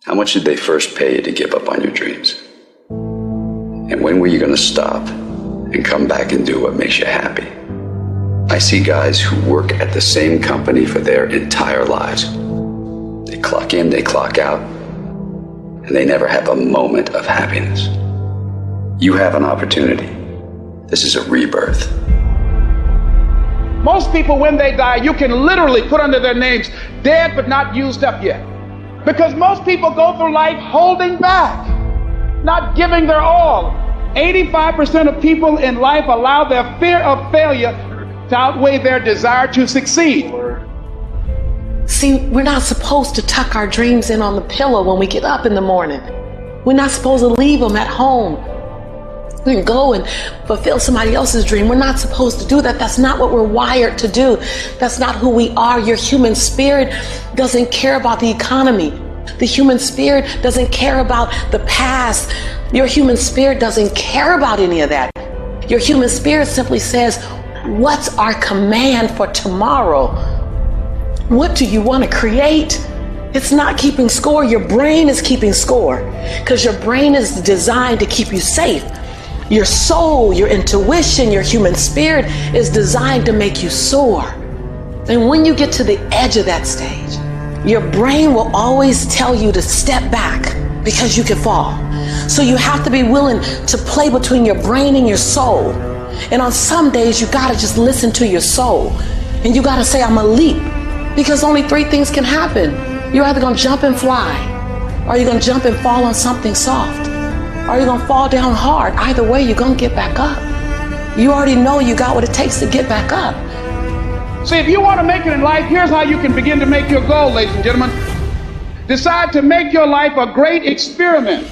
How much did they first pay you to give up on your dreams? And when were you going to stop and come back and do what makes you happy? I see guys who work at the same company for their entire lives. They clock in, they clock out, and they never have a moment of happiness. You have an opportunity. This is a rebirth. Most people, when they die, you can literally put under their names, dead but not used up yet. Because most people go through life holding back, not giving their all. 85% of people in life allow their fear of failure to outweigh their desire to succeed. See, we're not supposed to tuck our dreams in on the pillow when we get up in the morning. We're not supposed to leave them at home. We can go and fulfill somebody else's dream. We're not supposed to do that. That's not what we're wired to do. That's not who we are. Your human spirit doesn't care about the economy. The human spirit doesn't care about the past. Your human spirit doesn't care about any of that. Your human spirit simply says, what's our command for tomorrow? What do you want to create? It's not keeping score. Your brain is keeping score because your brain is designed to keep you safe. Your soul, your intuition, your human spirit is designed to make you soar. And when you get to the edge of that stage, your brain will always tell you to step back because you can fall. So you have to be willing to play between your brain and your soul. And on some days, you gotta just listen to your soul. And you gotta say, I'm gonna leap. Because only three things can happen. You're either gonna jump and fly, or you're gonna jump and fall on something soft, or you're gonna fall down hard. Either way, you're gonna get back up. You already know you got what it takes to get back up. See, if you want to make it in life, here's how you can begin to make your goal, ladies and gentlemen. Decide to make your life a great experiment.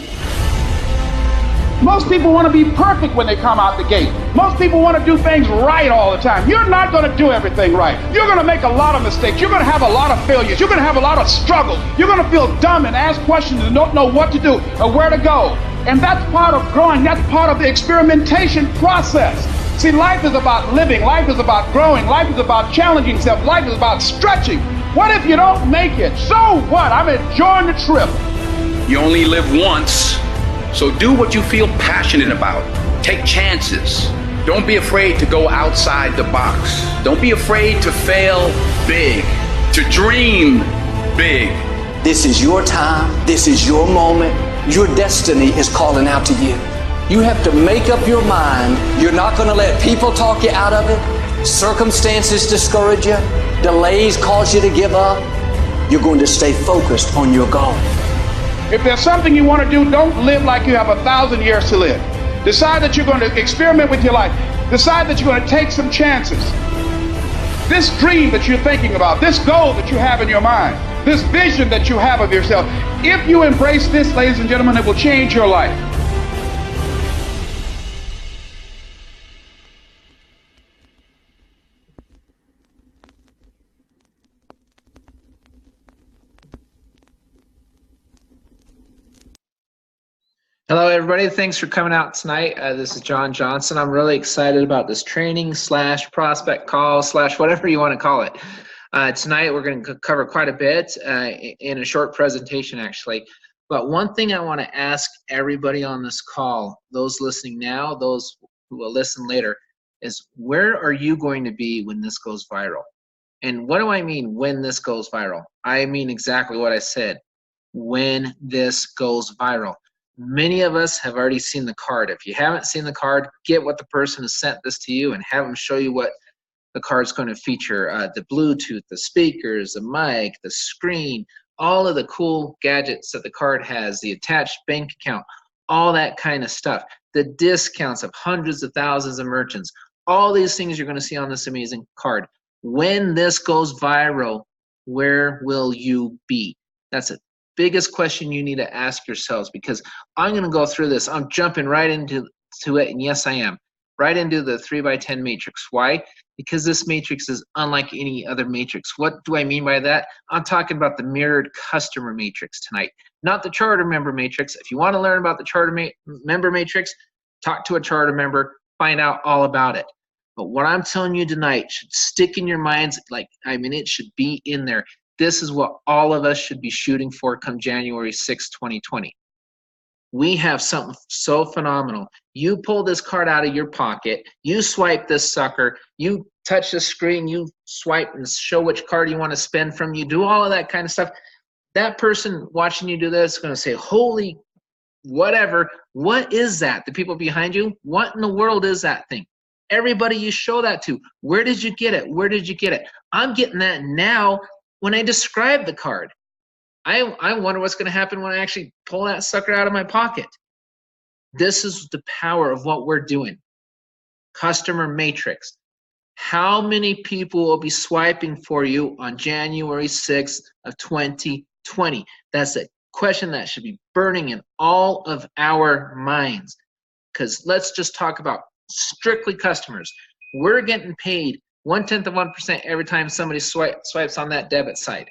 Most people want to be perfect when they come out the gate. Most people want to do things right all the time. You're not going to do everything right. You're going to make a lot of mistakes. You're going to have a lot of failures. You're going to have a lot of struggles. You're going to feel dumb and ask questions and don't know what to do or where to go. And that's part of growing. That's part of the experimentation process. See, life is about living. Life is about growing. Life is about challenging yourself. Life is about stretching. What if you don't make it? So what? I'm enjoying the trip. You only live once, so do what you feel passionate about. Take chances. Don't be afraid to go outside the box. Don't be afraid to fail big, to dream big. This is your time. This is your moment. Your destiny is calling out to you. You have to make up your mind. You're not going to let people talk you out of it. Circumstances discourage you. Delays cause you to give up. You're going to stay focused on your goal. If there's something you want to do, don't live like you have 1,000 years to live. Decide that you're going to experiment with your life. Decide that you're going to take some chances. This dream that you're thinking about, this goal that you have in your mind, this vision that you have of yourself, if you embrace this, ladies and gentlemen, it will change your life. Hello, everybody. Thanks for coming out tonight. This is John Johnson. I'm really excited about this training / prospect call / whatever you want to call it. Tonight, we're going to cover quite a bit in a short presentation, actually. But one thing I want to ask everybody on this call, those listening now, those who will listen later, is where are you going to be when this goes viral? And what do I mean when this goes viral? I mean exactly what I said, when this goes viral. Many of us have already seen the card. If you haven't seen the card, get what the person has sent this to you and have them show you what the card's going to feature. The Bluetooth, the speakers, the mic, the screen, all of the cool gadgets that the card has, the attached bank account, all that kind of stuff. The discounts of hundreds of thousands of merchants, all these things you're going to see on this amazing card. When this goes viral, where will you be? That's it. Biggest question you need to ask yourselves, because I'm going to go through this. I'm jumping right into it, and yes, I am. Right into the 3x10 matrix. Why? Because this matrix is unlike any other matrix. What do I mean by that? I'm talking about the mirrored customer matrix tonight, not the charter member matrix. If you want to learn about the charter member matrix, talk to a charter member, find out all about it. But what I'm telling you tonight should stick in your minds, it should be in there. This is what all of us should be shooting for come January 6, 2020. We have something so phenomenal. You pull this card out of your pocket, you swipe this sucker, you touch the screen, you swipe and show which card you want to spend from, you do all of that kind of stuff. That person watching you do this is going to say, holy whatever, what is that? The people behind you, what in the world is that thing? Everybody you show that to, where did you get it? Where did you get it? I'm getting that now when I describe the card. I wonder what's going to happen when I actually pull that sucker out of my pocket. This is the power of what we're doing. Customer matrix. How many people will be swiping for you on January 6th of 2020? That's a question that should be burning in all of our minds. Because let's just talk about strictly customers. We're getting paid 0.1% every time somebody swipes on that debit side.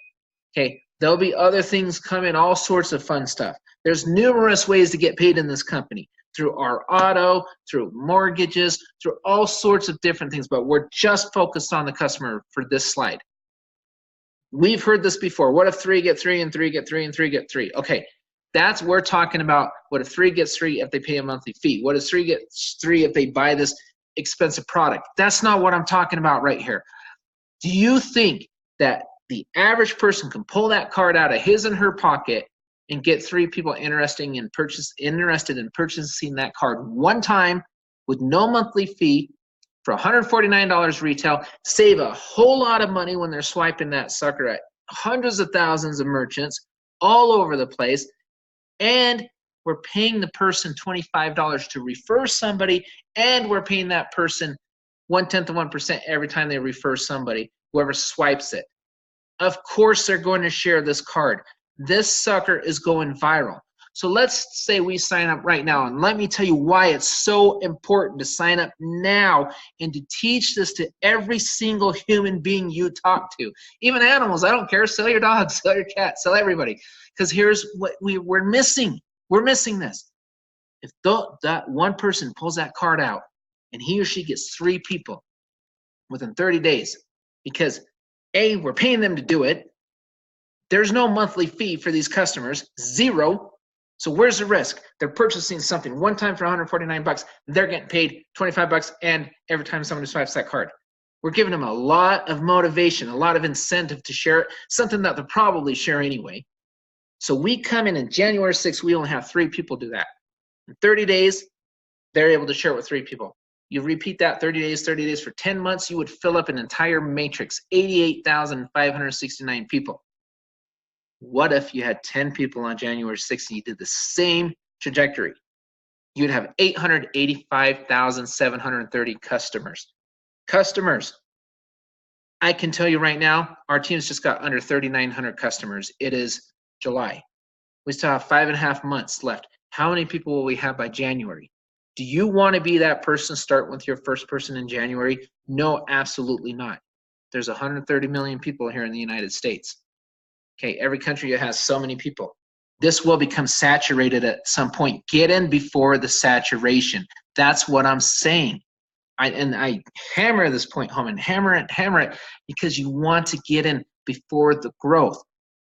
Okay. There'll be other things coming, all sorts of fun stuff. There's numerous ways to get paid in this company, through our auto, through mortgages, through all sorts of different things, but we're just focused on the customer for this slide. We've heard this before. What if 3 get 3 and 3 get 3 and 3 get 3? Okay, we're talking about what if 3 gets 3 if they pay a monthly fee. What if 3 gets 3 if they buy this expensive product? That's not what I'm talking about right here. Do you think that the average person can pull that card out of his and her pocket and get 3 people interested in purchasing that card one time with no monthly fee for $149 retail, save a whole lot of money when they're swiping that sucker at hundreds of thousands of merchants all over the place, and we're paying the person $25 to refer somebody, and we're paying that person 0.1% every time they refer somebody, whoever swipes it. Of course they're going to share this card. This sucker is going viral. So let's say we sign up right now, and let me tell you why it's so important to sign up now and to teach this to every single human being you talk to. Even animals, I don't care. Sell your dog, sell your cat, sell everybody. Because here's what we're missing. We're missing this. If that one person pulls that card out and he or she gets 3 people within 30 days, because A, we're paying them to do it. There's no monthly fee for these customers, 0. So where's the risk? They're purchasing something one time for $149. They're getting paid $25, and every time somebody swipes that card, we're giving them a lot of motivation, a lot of incentive to share it, something that they'll probably share anyway. So we come in January 6th, we only have 3 people do that. In 30 days, they're able to share it with 3 people. You repeat that 30 days for 10 months, you would fill up an entire matrix, 88,569 people. What if you had 10 people on January 6th and you did the same trajectory? You'd have 885,730 customers. I can tell you right now, our team's just got under 3,900 customers. It is July. We still have 5.5 months left. How many people will we have by January? Do you want to be that person, start with your first person in January? No, absolutely not. There's 130 million people here in the United States. Okay, every country has so many people. This will become saturated at some point. Get in before the saturation. That's what I'm saying. I hammer this point home and hammer it, because you want to get in before the growth.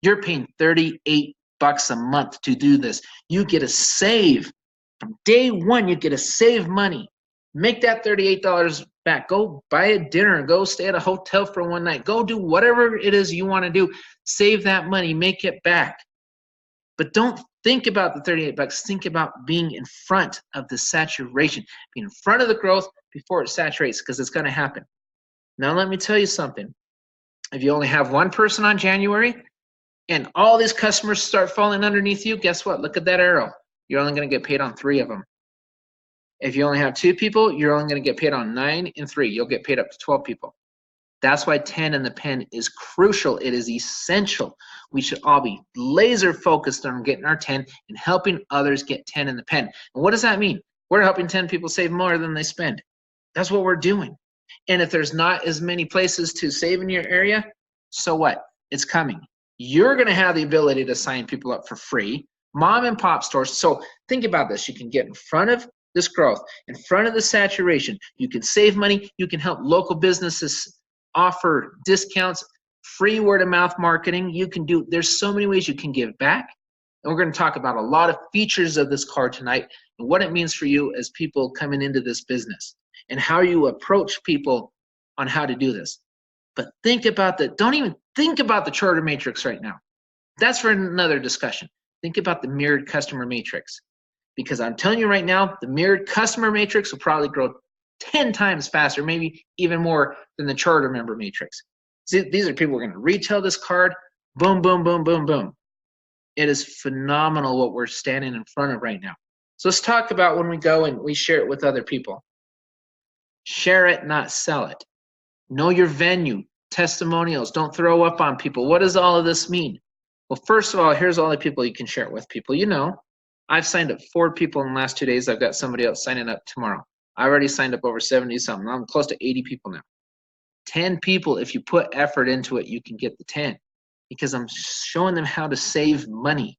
You're paying $38 a month to do this. You get to save. From day one, you get to save money. Make that $38 back. Go buy a dinner. Go stay at a hotel for one night. Go do whatever it is you want to do. Save that money. Make it back. But don't think about the $38. Think about being in front of the saturation. Being in front of the growth before it saturates, because it's going to happen. Now let me tell you something. If you only have 1 person on January and all these customers start falling underneath you, guess what? Look at that arrow. You're only going to get paid on 3 of them. If you only have 2 people, you're only going to get paid on 9 and 3. You'll get paid up to 12 people. That's why 10 in the pen is crucial. It is essential. We should all be laser focused on getting our 10 and helping others get 10 in the pen. And what does that mean? We're helping 10 people save more than they spend. That's what we're doing. And if there's not as many places to save in your area, so what? It's coming. You're going to have the ability to sign people up for free. Mom and pop stores. So think about this. You can get in front of this growth, in front of the saturation. You can save money. You can help local businesses offer discounts. free word of mouth marketing. You can do, there's so many ways you can give back. And we're going to talk about a lot of features of this card tonight and what it means for you as people coming into this business and how you approach people on how to do this. But think about don't even think about the charter matrix right now. That's for another discussion. Think about the mirrored customer matrix. Because I'm telling you right now, the mirrored customer matrix will probably grow 10 times faster, maybe even more than the charter member matrix. See, these are people who are going to retail this card. Boom, boom, boom, boom, boom. It is phenomenal what we're standing in front of right now. So let's talk about when we go and we share it with other people. Share it, not sell it. Know your venue, testimonials. Don't throw up on people. What does all of this mean? Well, first of all, here's all the people you can share it with. People you know. I've signed up 4 people in the last 2 days. I've got somebody else signing up tomorrow. I already signed up over 70 something. I'm close to 80 people now. 10 people, if you put effort into it, you can get the 10. Because I'm showing them how to save money.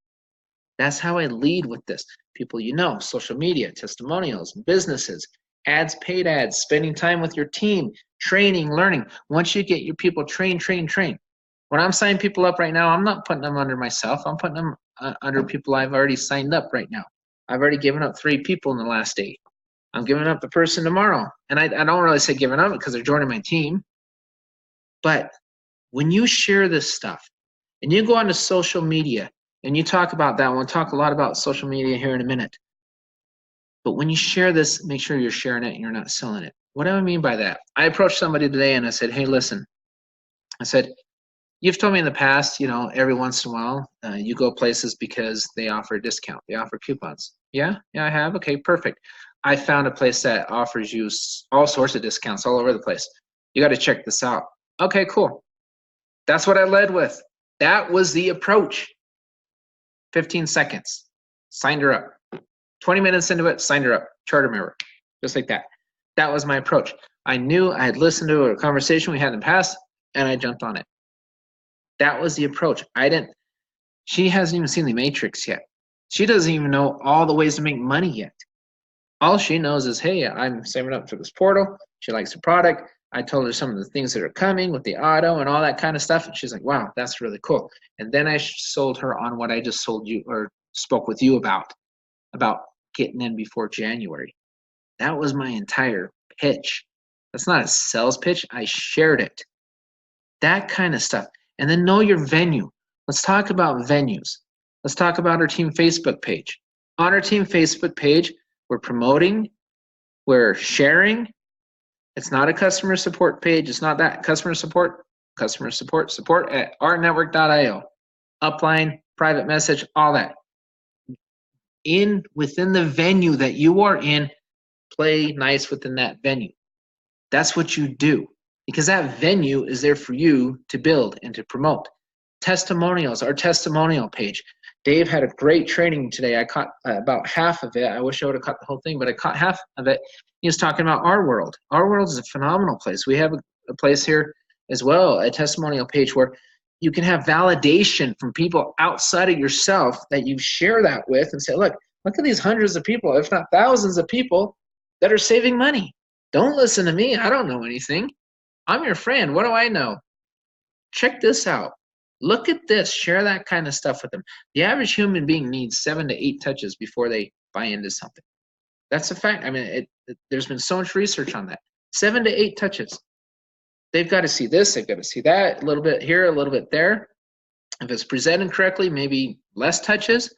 That's how I lead with this. People you know, social media, testimonials, businesses, ads, paid ads, spending time with your team, training, learning. Once you get your people train. When I'm signing people up right now, I'm not putting them under myself. I'm putting them under people I've already signed up right now. I've already given up 3 people in the last 8. I'm giving up the person tomorrow. And I don't really say giving up because they're joining my team. But when you share this stuff and you go onto social media and you talk about that, we'll talk a lot about social media here in a minute. But when you share this, make sure you're sharing it and you're not selling it. What do I mean by that? I approached somebody today and I said, hey, listen. I said, you've told me in the past, you know, every once in a while, you go places because they offer a discount. They offer coupons. Yeah, I have. Okay, perfect. I found a place that offers you all sorts of discounts all over the place. You got to check this out. Okay, cool. That's what I led with. That was the approach. 15 seconds. Signed her up. 20 minutes into it, signed her up. Charter member. Just like that. That was my approach. I knew I had listened to a conversation we had in the past, and I jumped on it. That was the approach. She hasn't even seen the matrix yet. She doesn't even know all the ways to make money yet. All she knows is, hey, I'm saving up for this portal. She likes the product. I told her some of the things that are coming with the auto and all that kind of stuff. And she's like, wow, that's really cool. And then I sold her on what I just sold you or spoke with you about getting in before January. That was my entire pitch. That's not a sales pitch. I shared it. That kind of stuff. And then know your venue. Let's talk about venues. Let's talk about our team Facebook page. On our team Facebook page, we're promoting, we're sharing. It's not a customer support page. It's not that. Customer support at rnetwork.io. Upline, private message, all that. Within the venue that you are in, play nice within that venue. That's what you do. Because that venue is there for you to build and to promote. Testimonials, our testimonial page. Dave had a great training today. I caught about half of it. I wish I would have caught the whole thing, but I caught half of it. He was talking about Our World. Our World is a phenomenal place. We have a place here as well, a testimonial page where you can have validation from people outside of yourself that you share that with and say, look at these hundreds of people, if not thousands of people that are saving money. Don't listen to me. I don't know anything. I'm your friend. What do I know? Check this out. Look at this. Share that kind of stuff with them. The average human being needs 7 to 8 touches before they buy into something. That's a fact. I mean, there's been so much research on that. 7 to 8 touches. They've got to see this. They've got to see that. A little bit here, a little bit there. If it's presented correctly, maybe less touches.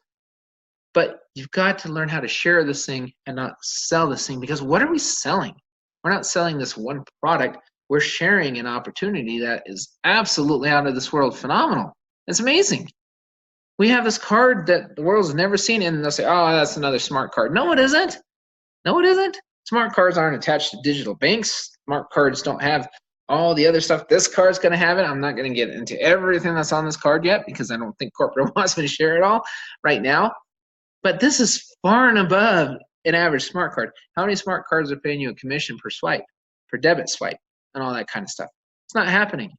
But you've got to learn how to share this thing and not sell this thing. Because what are we selling? We're not selling this one product. We're sharing an opportunity that is absolutely out of this world phenomenal. It's amazing. We have this card that the world's never seen, and they'll say, oh, that's another smart card. No, it isn't. No, it isn't. Smart cards aren't attached to digital banks. Smart cards don't have all the other stuff. This card's going to have it. I'm not going to get into everything that's on this card yet because I don't think corporate wants me to share it all right now. But this is far and above an average smart card. How many smart cards are paying you a commission per swipe, per debit swipe? And all that kind of stuff. It's not happening.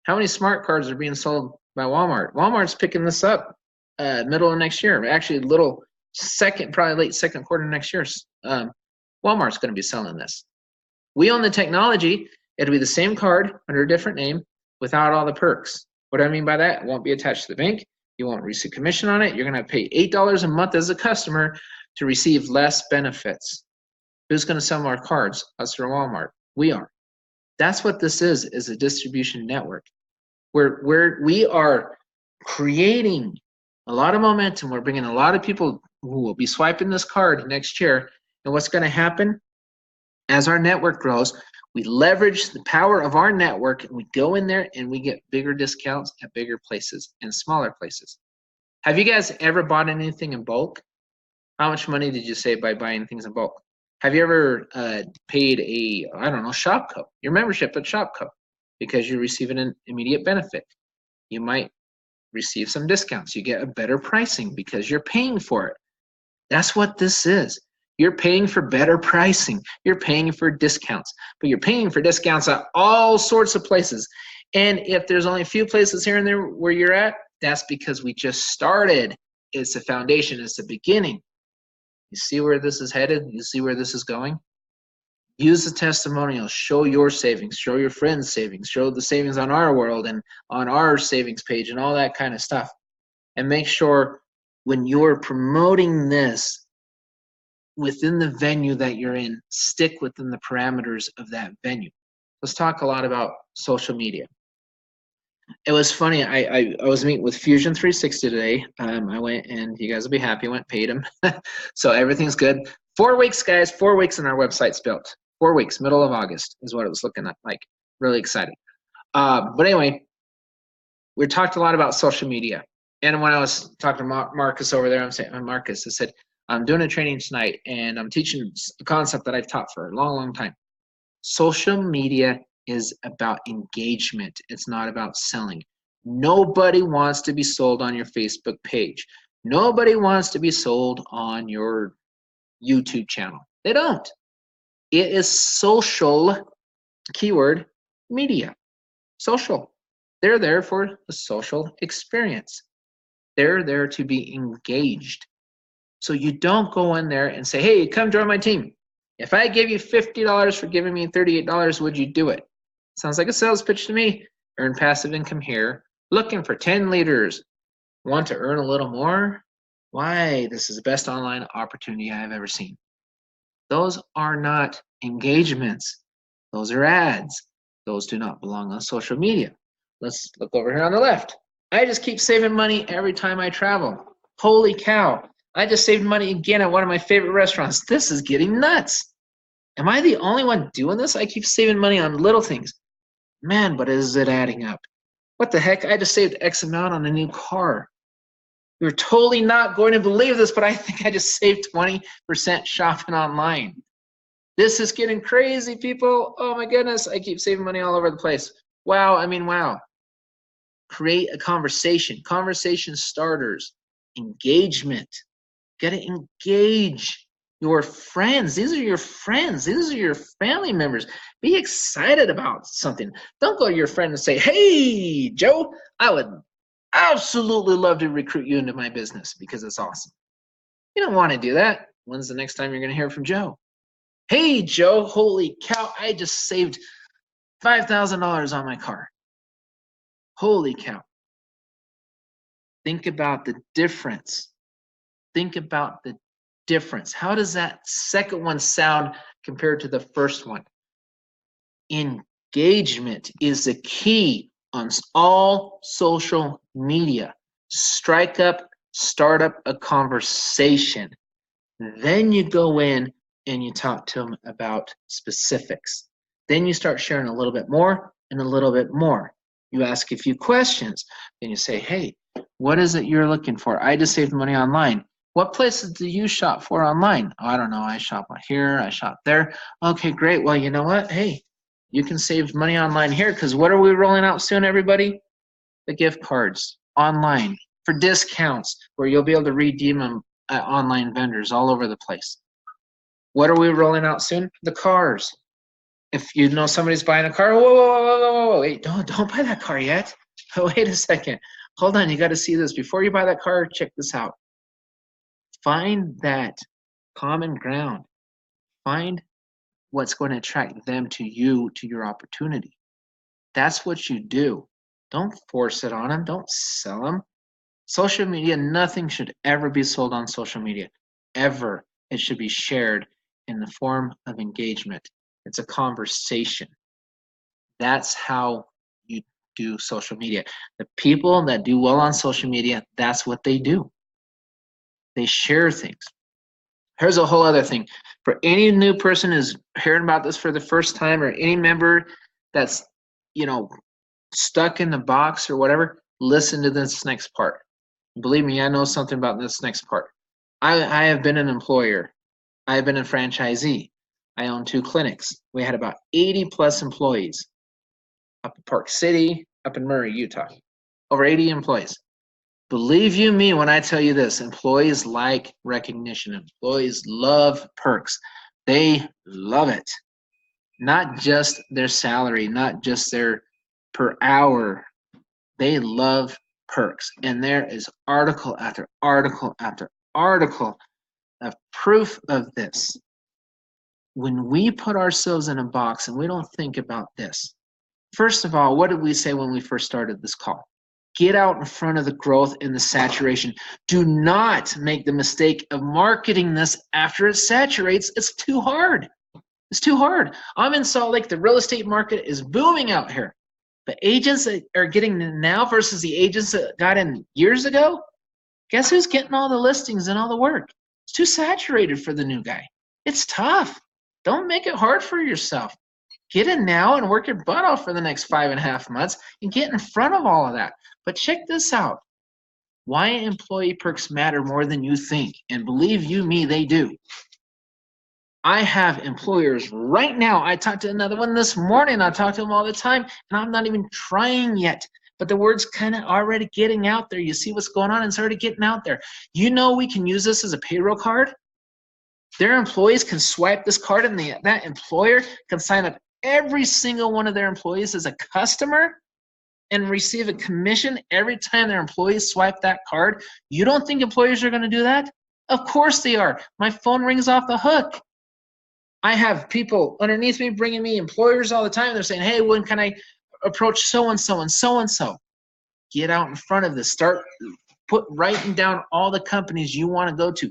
How many smart cards are being sold by Walmart? Walmart's picking this up middle of next year. Actually, probably late second quarter next year. Walmart's going to be selling this. We own the technology. It'll be the same card under a different name. without all the perks. What do I mean by that? It won't be attached to the bank. You won't receive commission on it. You're going to pay $8 a month as a customer to receive less benefits. Who's going to sell more cards? Us or Walmart? We are. That's what this is a distribution network. Where we are creating a lot of momentum. We're bringing a lot of people who will be swiping this card next year. And what's going to happen? As our network grows, we leverage the power of our network, and we go in there and we get bigger discounts at bigger places and smaller places. Have you guys ever bought anything in bulk? How much money did you save by buying things in bulk? Have you ever paid a, I don't know, Shopco, your membership at Shopco, because you're receiving an immediate benefit? You might receive some discounts. You get a better pricing because you're paying for it. That's what this is. You're paying for better pricing. You're paying for discounts, but you're paying for discounts at all sorts of places. And if there's only a few places here and there where you're at, that's because we just started. It's the foundation. It's the beginning. You see where this is headed? You see where this is going? Use the testimonials. Show your savings. Show your friends' savings. Show the savings on our world and on our savings page and all that kind of stuff. And make sure when you're promoting this within the venue that you're in, stick within the parameters of that venue. Let's talk a lot about social media. It was funny. I was meeting with Fusion 360 today. I went, and you guys will be happy. I went, paid them. So everything's good. 4 weeks, guys. 4 weeks and our website's built. 4 weeks, middle of August is what it was looking like. Really excited. But anyway, we talked a lot about social media. And when I was talking to Marcus over there, I said, I'm doing a training tonight, and I'm teaching a concept that I've taught for a long, long time. Social media is about engagement. It's not about selling. Nobody wants to be sold on your Facebook page. Nobody wants to be sold on your YouTube channel. They don't. It is social, keyword, media. Social. They're there for the social experience. They're there to be engaged. So you don't go in there and say, hey, come join my team. If I give you $50 for giving me $38, would you do it? Sounds like a sales pitch to me. Earn passive income here. Looking for 10 leaders. Want to earn a little more? Why? This is the best online opportunity I've ever seen. Those are not engagements. Those are ads. Those do not belong on social media. Let's look over here on the left. I just keep saving money every time I travel. Holy cow. I just saved money again at one of my favorite restaurants. This is getting nuts. Am I the only one doing this? I keep saving money on little things. Man, but is it adding up? What the heck? I just saved X amount on a new car. You're totally not going to believe this, but I think I just saved 20% shopping online. This is getting crazy, people. Oh my goodness, I keep saving money all over the place. Wow, I mean, wow. Create a conversation starters, engagement. Got to engage your friends. These are your friends. These are your family members. Be excited about something. Don't go to your friend and say, hey, Joe, I would absolutely love to recruit you into my business because it's awesome. You don't want to do that. When's the next time you're going to hear from Joe? Hey, Joe, holy cow, I just saved $5,000 on my car. Holy cow. Think about the difference. Think about the difference. How does that second one sound compared to the first one? Engagement is the key on all social media. Strike up, start up a conversation. Then you go in and you talk to them about specifics. Then you start sharing a little bit more and a little bit more. You ask a few questions. Then you say, hey, what is it you're looking for? I just saved money online. What places do you shop for online? I don't know. I shop here. I shop there. Okay, great. Well, you know what? Hey, you can save money online here because what are we rolling out soon, everybody? The gift cards online for discounts where you'll be able to redeem them at online vendors all over the place. What are we rolling out soon? The cars. If you know somebody's buying a car, whoa, wait, don't buy that car yet. Wait a second. Hold on, you got to see this. Before you buy that car, check this out. Find that common ground. Find what's going to attract them to you, to your opportunity. That's what you do. Don't force it on them. Don't sell them. Social media, nothing should ever be sold on social media. Ever. It should be shared in the form of engagement. It's a conversation. That's how you do social media. The people that do well on social media, that's what they do. They share things. Here's a whole other thing. For any new person who's hearing about this for the first time, or any member that's, stuck in the box or whatever, listen to this next part. Believe me, I know something about this next part. I have been an employer. I have been a franchisee. I own 2 clinics. We had about 80 plus employees up in Park City, up in Murray, Utah. Over 80 employees. Believe you me when I tell you this, employees like recognition. Employees love perks. They love it. Not just their salary, not just their per hour. They love perks. And there is article after article after article of proof of this. When we put ourselves in a box and we don't think about this, first of all, what did we say when we first started this call? Get out in front of the growth and the saturation. Do not make the mistake of marketing this after it saturates. It's too hard. It's too hard. I'm in Salt Lake. The real estate market is booming out here. The agents that are getting in now versus the agents that got in years ago, guess who's getting all the listings and all the work? It's too saturated for the new guy. It's tough. Don't make it hard for yourself. Get in now and work your butt off for the next 5.5 months and get in front of all of that. But check this out. Why employee perks matter more than you think. And believe you me, they do. I have employers right now. I talked to another one this morning. I talk to them all the time, and I'm not even trying yet. But the word's kind of already getting out there. You see what's going on? It's already getting out there. We can use this as a payroll card. Their employees can swipe this card, and that employer can sign up every single one of their employees as a customer and receive a commission every time their employees swipe that card. You don't think employers are going to do that? Of course they are. My phone rings off the hook. I have people underneath me bringing me employers all the time. They're saying, hey, when can I approach so-and-so and so-and-so? Get out in front of this. Start writing down all the companies you want to go to.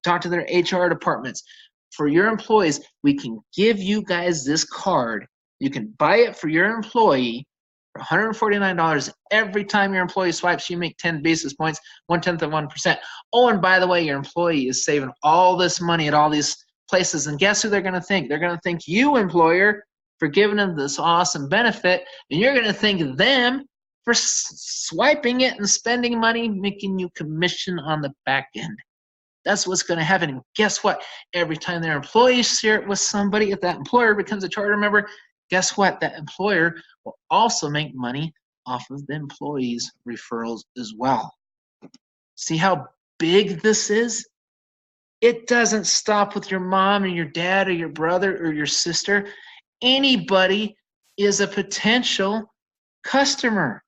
Talk to their HR departments. For your employees, we can give you guys this card. You can buy it for your employee for $149 every time your employee swipes. You make 10 basis points, 0.1 of 1%. Oh, and by the way, your employee is saving all this money at all these places. And guess who they're going to think? They're going to thank you, employer, for giving them this awesome benefit. And you're going to thank them for swiping it and spending money, making you commission on the back end. That's what's going to happen. And guess what? Every time their employees share it with somebody, if that employer becomes a charter member, guess what? That employer will also make money off of the employees' referrals as well. See how big this is? It doesn't stop with your mom or your dad or your brother or your sister. Anybody is a potential customer.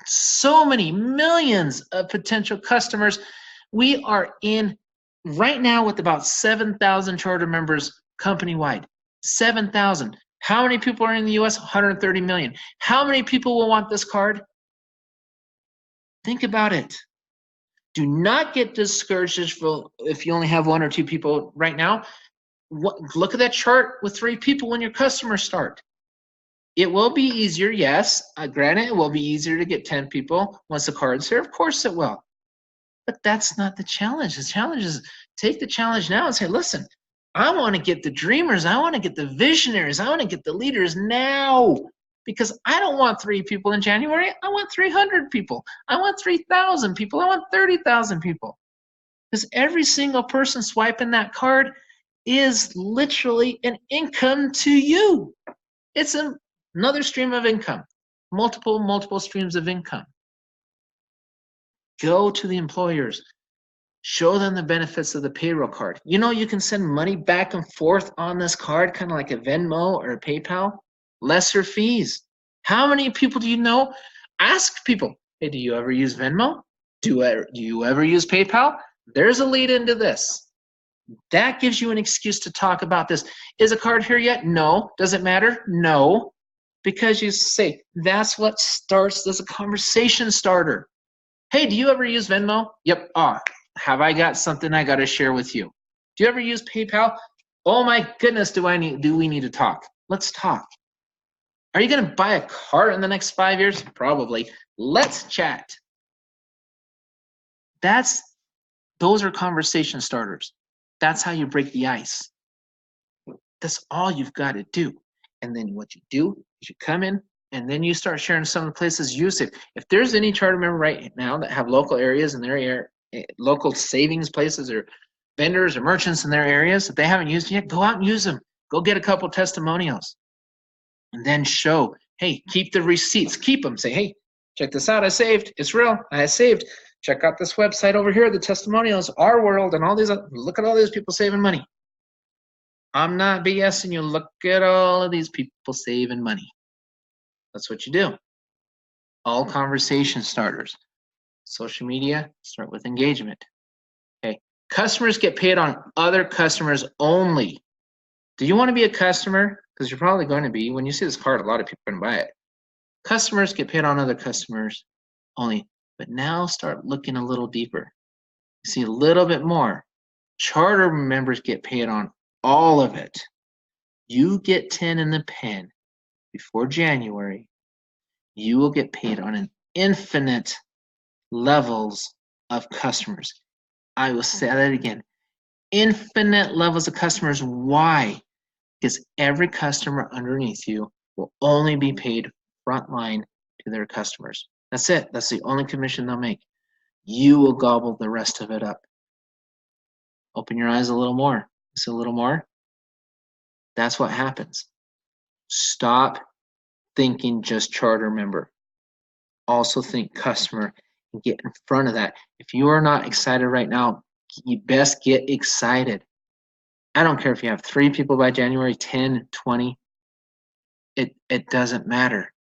So many millions of potential customers. We are in right now with about 7,000 charter members company-wide. 7,000. How many people are in the U.S.? 130 million. How many people will want this card? Think about it. Do not get discouraged if you only have 1 or 2 people right now. Look at that chart with 3 people when your customers start. It will be easier, yes. Granted, it will be easier to get 10 people once the card's here. Of course it will. But that's not the challenge. The challenge is take the challenge now and say, listen, I want to get the dreamers. I want to get the visionaries. I want to get the leaders now. Because I don't want 3 people in January. I want 300 people. I want 3,000 people. I want 30,000 people. Because every single person swiping that card is literally an income to you. It's another stream of income. Multiple streams of income. Go to the employers. Show them the benefits of the payroll card. You can send money back and forth on this card, kind of like a Venmo or a PayPal. Lesser fees. How many people do you know? Ask people, hey, do you ever use Venmo? Do you ever use PayPal? There's a lead into this. That gives you an excuse to talk about this. Is a card here yet? No. Does it matter? No. Because you say, that's what starts as a conversation starter. Hey, do you ever use Venmo? Yep. Have I got something I got to share with you? Do you ever use PayPal? Oh my goodness, do we need to talk? Let's talk. Are you going to buy a car in the next 5 years? Probably. Let's chat. Those are conversation starters. That's how you break the ice. That's all you've got to do. And then what you do is you come in and then you start sharing some of the places you save. If there's any charter member right now that have local areas in their area, local savings places or vendors or merchants in their areas that they haven't used yet, go out and use them. Go get a couple testimonials. And then show, hey, keep the receipts. Keep them. Say, hey, check this out. I saved. It's real. I saved. Check out this website over here, the testimonials, Our World, and all these. Look at all these people saving money. I'm not BSing you. Look at all of these people saving money. That's what you do. All conversation starters. Social media, start with engagement. Okay. Customers get paid on other customers only. Do you want to be a customer? Because you're probably going to be. When you see this card, a lot of people are going to buy it. Customers get paid on other customers only. But now start looking a little deeper. You see a little bit more. Charter members get paid on all of it. You get 10 in the pen before January. You will get paid on an infinite levels of customers. I will say that again. Infinite levels of customers. Why? Because every customer underneath you will only be paid frontline to their customers. That's it. That's the only commission they'll make. You will gobble the rest of it up. Open your eyes a little more. See a little more? That's what happens. Stop thinking just charter member. Also think customer and get in front of that. If you are not excited right now, you best get excited. I don't care if you have 3 people by January, 10, 20. It doesn't matter.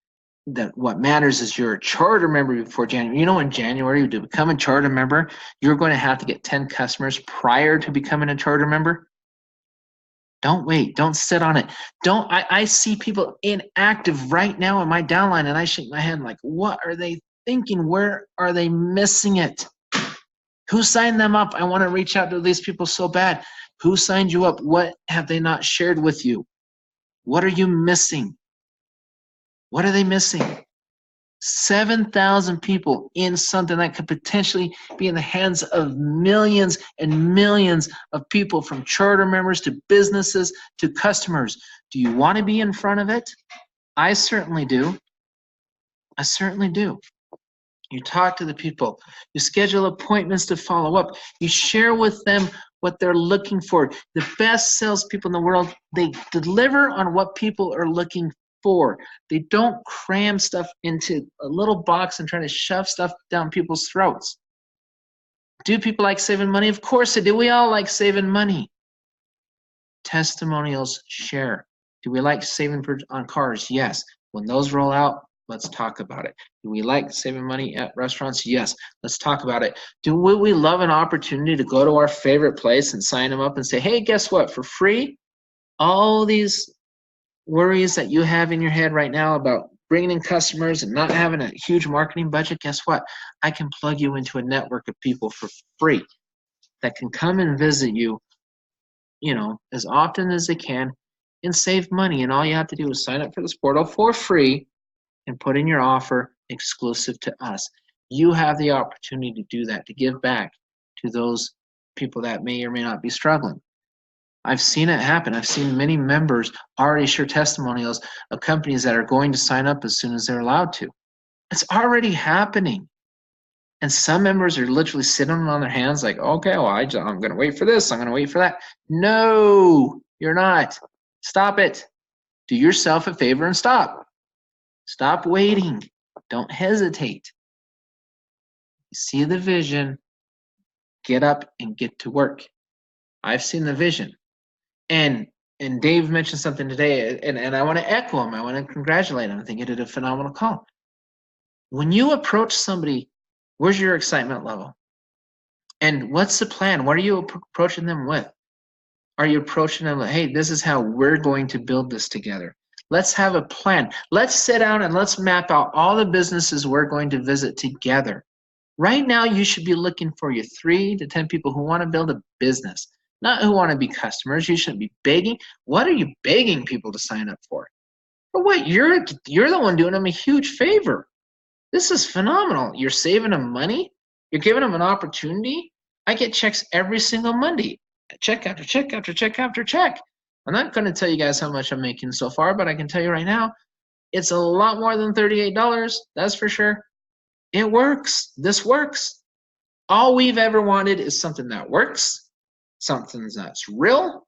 What matters is you're a charter member before January. You know, in January, to become a charter member, you're going to have to get 10 customers prior to becoming a charter member. Don't wait. Don't sit on it. I see people inactive right now in my downline, and I shake my head like, what are they thinking? Where are they missing it? Who signed them up? I want to reach out to these people so bad. Who signed you up? What have they not shared with you? What are you missing? What are they missing? 7,000 people in something that could potentially be in the hands of millions and millions of people, from charter members to businesses to customers. Do you want to be in front of it? I certainly do. I certainly do. You talk to the people. You schedule appointments to follow up. You share with them what they're looking for. The best salespeople in the world, they deliver on what people are looking for. They don't cram stuff into a little box and try to shove stuff down people's throats. Do people like saving money? Of course they do. We all like saving money. Testimonials, share. Do we like saving on cars? Yes. When those roll out, let's talk about it. Do we like saving money at restaurants? Yes. Let's talk about it. Would we love an opportunity to go to our favorite place and sign them up and say, hey, guess what? For free, all these worries that you have in your head right now about bringing in customers and not having a huge marketing budget, guess what? I can plug you into a network of people for free that can come and visit you, as often as they can and save money. And all you have to do is sign up for this portal for free and put in your offer exclusive to us. You have the opportunity to do that, to give back to those people that may or may not be struggling. I've seen it happen. I've seen many members already share testimonials of companies that are going to sign up as soon as they're allowed to. It's already happening. And some members are literally sitting on their hands like, okay, well, I'm going to wait for this. I'm going to wait for that. No, you're not. Stop it. Do yourself a favor and stop. Stop waiting. Don't hesitate. You see the vision, get up and get to work. I've seen the vision. And Dave mentioned something today, and I want to echo him. I want to congratulate him. I think he did a phenomenal call. When you approach somebody, where's your excitement level? And what's the plan? What are you approaching them with? Are you approaching them like, hey, this is how we're going to build this together. Let's have a plan. Let's sit down and let's map out all the businesses we're going to visit together. Right now, you should be looking for your 3 to 10 people who want to build a business, not who want to be customers. You shouldn't be begging. What are you begging people to sign up for? For what? You're the one doing them a huge favor. This is phenomenal. You're saving them money. You're giving them an opportunity. I get checks every single Monday. Check after check after check after check. I'm not going to tell you guys how much I'm making so far, but I can tell you right now, it's a lot more than $38. That's for sure. It works. This works. All we've ever wanted is something that works, something that's real,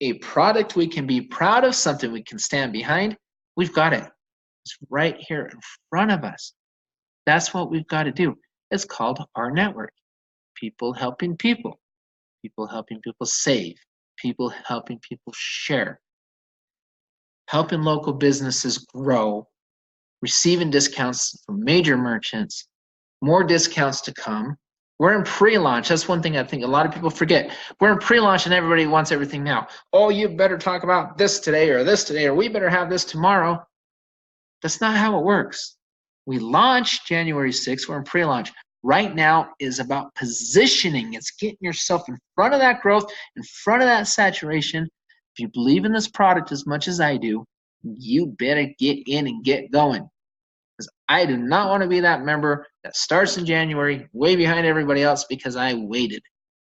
a product we can be proud of, something we can stand behind. We've got it. It's right here in front of us. That's what we've got to do. It's called Rnetwork. People helping people. People helping people save. People helping people share. Helping local businesses grow. Receiving discounts from major merchants. More discounts to come. We're in pre-launch. That's one thing I think a lot of people forget. We're in pre-launch and everybody wants everything now. Oh, you better talk about this today, or we better have this tomorrow. That's not how it works. We launch January 6th. We're in pre-launch. Right now is about positioning. It's getting yourself in front of that growth, in front of that saturation. If you believe in this product as much as I do, you better get in and get going. Because I do not want to be that member that starts in January way behind everybody else because I waited.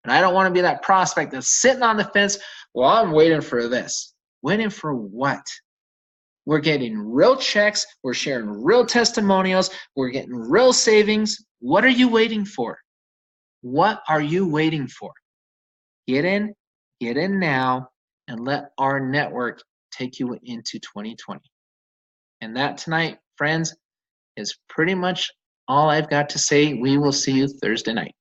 And I don't want to be that prospect that's sitting on the fence. Well, I'm waiting for this. Waiting for what? We're getting real checks. We're sharing real testimonials. We're getting real savings. What are you waiting for? What are you waiting for? Get in now, and let Rnetwork take you into 2020. And that tonight, friends, is pretty much all I've got to say. We will see you Thursday night.